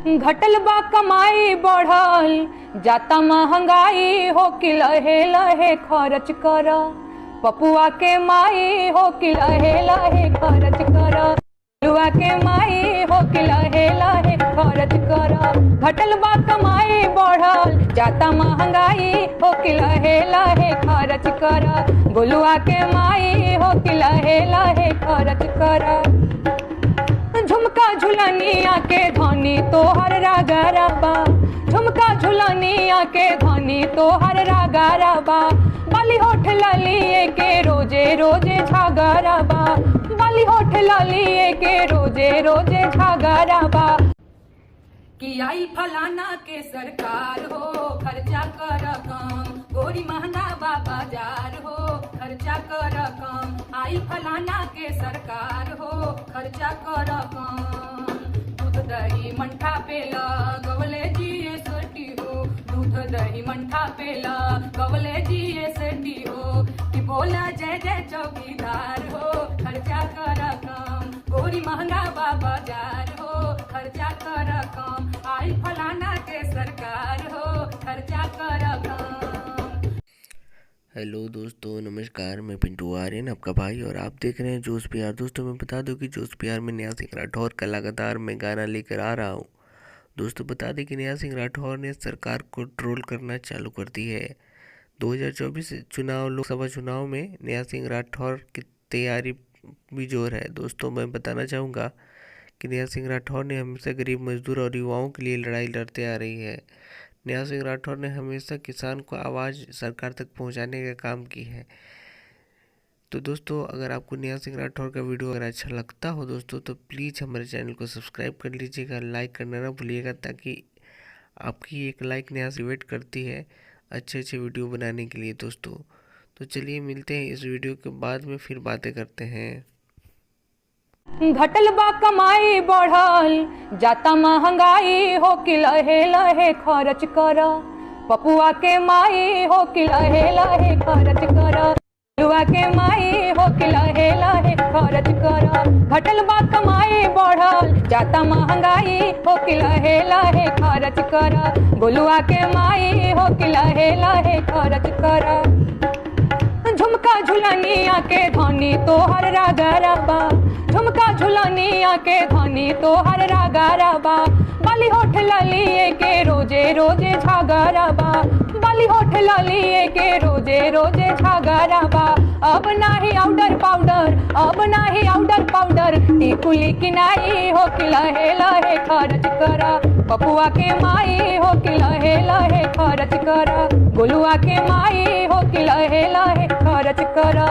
घटल बा कमाई बढ़ल जाता महंगाई हो कि लहे लहे खर्च कर। पपुआ के माई हो कि लहे लहे खर्च कर। पपुआ के माई हो कि लहे लहे खर्च कर। घटल बा कमाई बढ़ल जाता महंगाई हो कि लहे लहे खर्च कर। गोलुआ के माई हो कि लहे लहे खर्च कर। झुमका झुलनिया के धनी तोहर रागाराबा। झुमका झुलनिया के धनी तोहर रागाराबा। बाली होठ लालिए के रोजे रोजे झगड़ाबा। बाली होठ लालिए के रोजे रोजे झगड़ाबा। कि आई फलाना के सरकार हो खर्चा कर कम। गोरी महंगा बा बाजार हो खर्चा कर कम। आई फलाना के सरकार हो खर्चा कर कम। दूध दही मंठा पेला गवले जीएसटी हो। दूध दही मंठा पेला गवले जीएसटी हो। कि बोला जय जय चौकीदार हो खर्चा कर कम। गोरी महंगा बा बाजार हो खर्चा कर कम। आई फलाना के सरकार हो खर्चा कर कम। हेलो दोस्तों, नमस्कार। मैं पिंटू आर्यन, आपका भाई, और आप देख रहे हैं जोश प्यार। दोस्तों मैं बता दूं कि जोश प्यार में नेहा सिंह राठौर का लगातार मैं गाना लेकर आ रहा हूं। दोस्तों बता दें कि नेहा सिंह राठौर ने सरकार को ट्रोल करना चालू कर दी है। 2024 चुनाव लोकसभा चुनाव में नेहा सिंह राठौर की तैयारी भी जोर है। दोस्तों मैं बताना चाहूँगा कि नेहा सिंह राठौर ने हमेशा गरीब मजदूर और युवाओं के लिए लड़ाई लड़ते आ रही है। नेहा सिंह राठौर ने हमेशा किसान को आवाज़ सरकार तक पहुंचाने का काम की है। तो दोस्तों अगर आपको नेहा सिंह राठौर का वीडियो अगर अच्छा लगता हो दोस्तों तो प्लीज़ हमारे चैनल को सब्सक्राइब कर लीजिएगा, लाइक करना ना भूलिएगा, ताकि आपकी एक लाइक नेहा से वेट करती है अच्छे अच्छे वीडियो बनाने के लिए। दोस्तों तो चलिए मिलते हैं इस वीडियो के बाद में, फिर बातें करते हैं। घटल बा कमाई बढ़ल जाता महंगाई हो कि लहे लहे खर्च कर। पपुआ के माई हो कि लहे लहे खर्च कर। पपुआ के माई हो कि लहे लहे खर्च कर। घटल बा कमाई बढ़ल जाता महंगाई हो कि लहे लहे खर्च कर। गोलुआ के माई हो कि लहे लहे खर्च कर। झुमका झुलनिया के धनी तोहर रागाराबा। झुमका झुलनिया के धनी तोहर रागाराबा। बाली होठ लालिए के रोजे रोजे झगड़ाबा। बाली होठ लालिए के रोजे रोजे झगड़ाबा। अब नाही आउडर पाउडर, अब नाही आउडर पाउडर। टिकुली किनाई हो कि लहे लहे खर्च कर। पपुआ के माई हो कि लहे लहे खर्च कर। गोलुआ के माई हो कि लहे लहे खर्च कर।